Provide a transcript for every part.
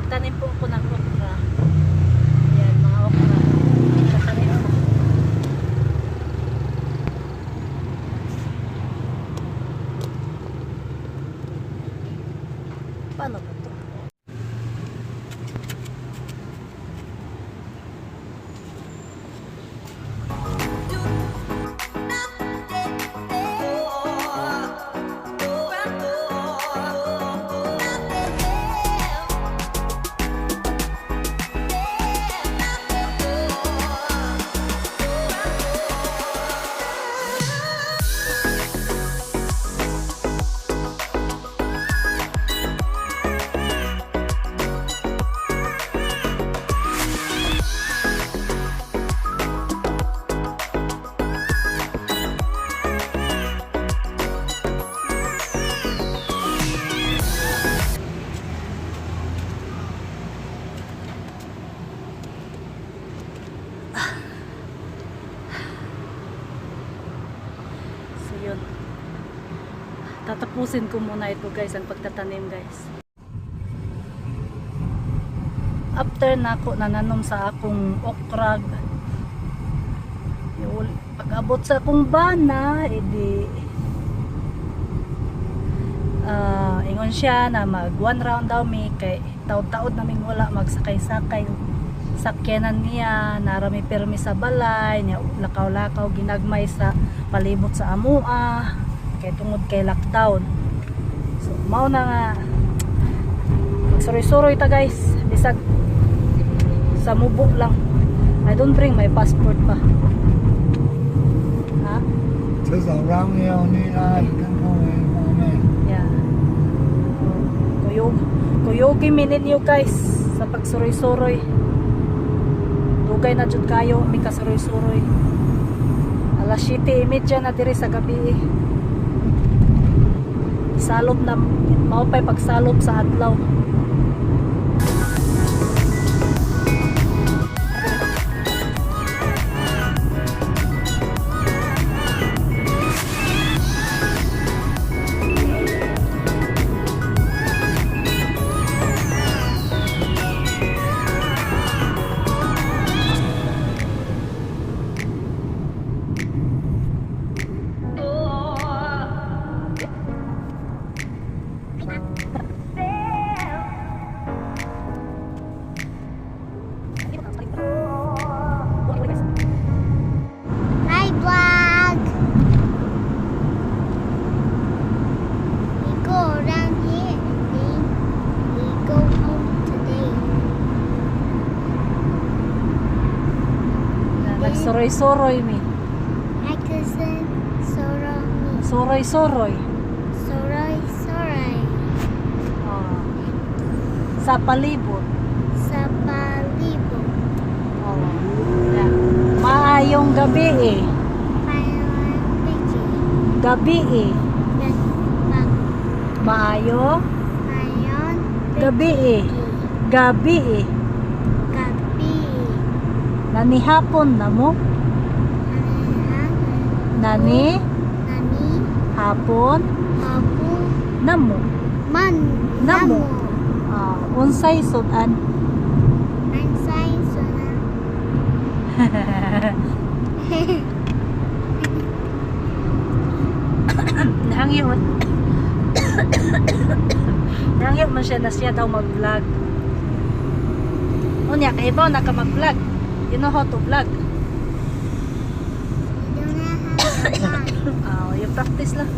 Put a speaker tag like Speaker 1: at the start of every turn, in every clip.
Speaker 1: Nagtanim po ako ng okra. Yan, mga okra. Nagtanim ako. Paano ba ito? Yun. Tatapusin ko muna ito guys, ang pagtatanim guys. After na ako nananom sa akong okra, pag abot sa akong bana, edi ingon siya na mag one round daw mi kay taod-taod naming wala magsakay-sakay sakyanan niya, narami permi sa balay niya, lakaw-lakaw ginagmay sa palibot sa amua kay tungod kay lockdown. So mao na nga magsuroy-suroy ta guys, bisag sa mubo lang. I don't bring my passport pa. Ha? Yeah. Kuyogi minin niyo guys sa pagsuroy-suroy. Dugay na jud kayo mi kasuroy-suroy. Alas 7:30 na diri sa gabi. Salop na mao pay pagsalop sa adlaw. Soroy-soroy mi.
Speaker 2: Hi cousin, soroy me.
Speaker 1: Soroy-soroy.
Speaker 2: Soroy.
Speaker 1: Oh. Sa palibot.
Speaker 2: Sa palibot.
Speaker 1: Oh. Yeah. Maayong gabi eh. Gabi eh. Maayo.
Speaker 2: Mayon.
Speaker 1: Gabi eh. Gabi eh.
Speaker 2: Gabi.
Speaker 1: Nanihapon na mo. Nani. Hapon.
Speaker 2: Apo.
Speaker 1: Namo.
Speaker 2: Man.
Speaker 1: Namo. Unsay sudan.
Speaker 2: Ansay suna.
Speaker 1: Nahangyon. Nahangyon man siya na siya daw mag-vlog. Unya kay ibaw naka mag-vlog. You know how to vlog.
Speaker 2: You don't have
Speaker 1: You practice lang.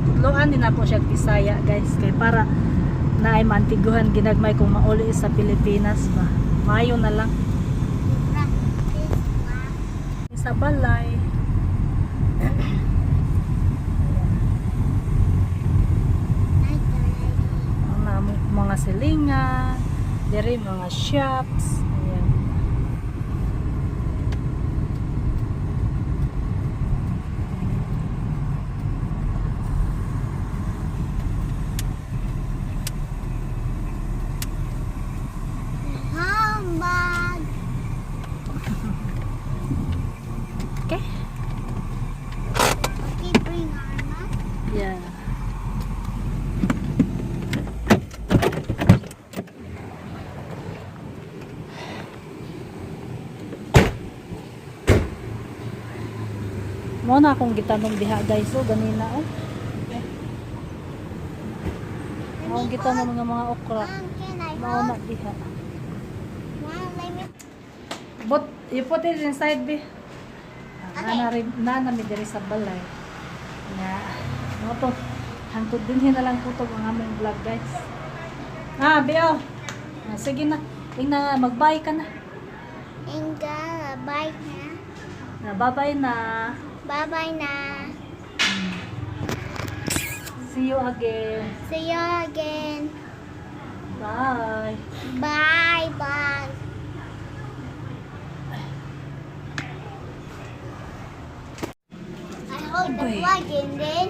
Speaker 1: Tudloan din ako siya Bisaya guys kay para na ay mantiguhan ginagmay kung mauli sa Pilipinas ba. Mayo na lang sa balay. Mga silingan, diri mga shops. Ayan.
Speaker 2: Handbag.
Speaker 1: Okay.
Speaker 2: Okay, bring Arma.
Speaker 1: Yeah. Mao na akong gitanong diha guys, so ganina oh. Mao gitanong mga okra.
Speaker 2: Mom, can I
Speaker 1: Mao na
Speaker 2: hold?
Speaker 1: diha.
Speaker 2: Mom, let me.
Speaker 1: But you put it inside be. Na mi diri sa balay. Nga, mo to. Hangtod din na lang po to ang aming vlog guys. Bio. Sige na. Tingnan magbay ka na.
Speaker 2: Inga, bye na.
Speaker 1: Bye-bye na.
Speaker 2: Bye-bye na.
Speaker 1: See you again.
Speaker 2: See you again.
Speaker 1: Bye.
Speaker 2: Bye-bye. I hold the
Speaker 1: Uy.
Speaker 2: plug and then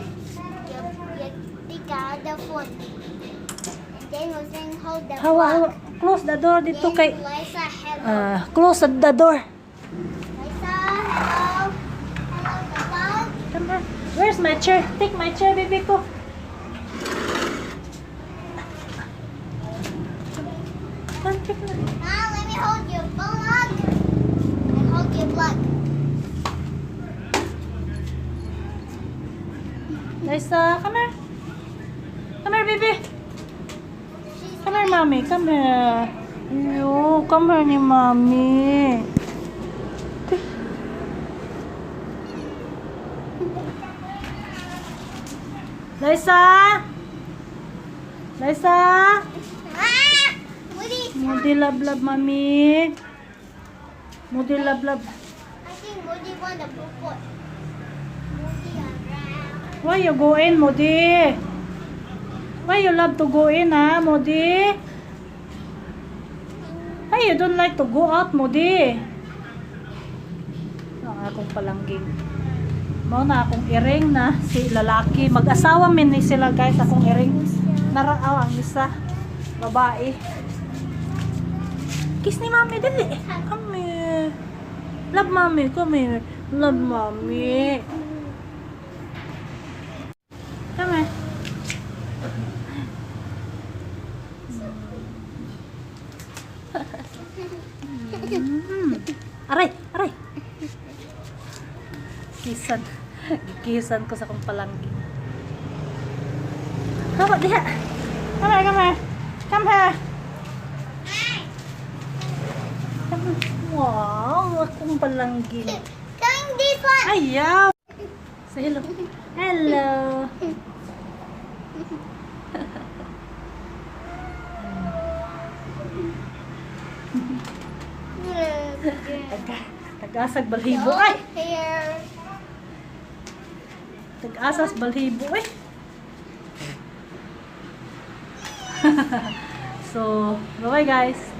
Speaker 2: you take out the phone. And then you then hold the
Speaker 1: Hawa,
Speaker 2: plug.
Speaker 1: close the door dito
Speaker 2: Then
Speaker 1: kay
Speaker 2: Liza, hello.
Speaker 1: close the door.
Speaker 2: Liza, hello. Hello, the plug.
Speaker 1: Come on. Where's my chair? Take my chair, baby ko. Come, take na.
Speaker 2: Now let me hold your plug. I hold your plug.
Speaker 1: Liza, come here. Come here, baby.
Speaker 2: She's
Speaker 1: Come here, mommy. Come here. Yo, come here ni mommy. Liza? Liza?
Speaker 2: ah! Woody,
Speaker 1: Mudi love love, mommy. Mudi love love.
Speaker 2: I think Woody want the puput. Woody around.
Speaker 1: Why you go in, Mudi? Why you love to go in, ha, Mudi? Why you don't like to go out, Mudi? Ang akong palangging. Mao na akong iring na si lalaki. Mag-asawa min ni sila guys, akong iring. Naraaw ang isa. Babae. Kiss ni mami, dali. Come here. Love mommy, come here. Love mommy. Come here. Aray, aray. Kisan. Kisan ko sa kong palanggi. Hawa diha. Come here, come here. Come here. Come here. Wow, akong palanggi.
Speaker 2: Coming this one.
Speaker 1: Ayaw. Say hello. Hello. Tag-asag balhibo. Ay!
Speaker 2: Here.
Speaker 1: Tag-asas balhibo eh. So, bye-bye guys.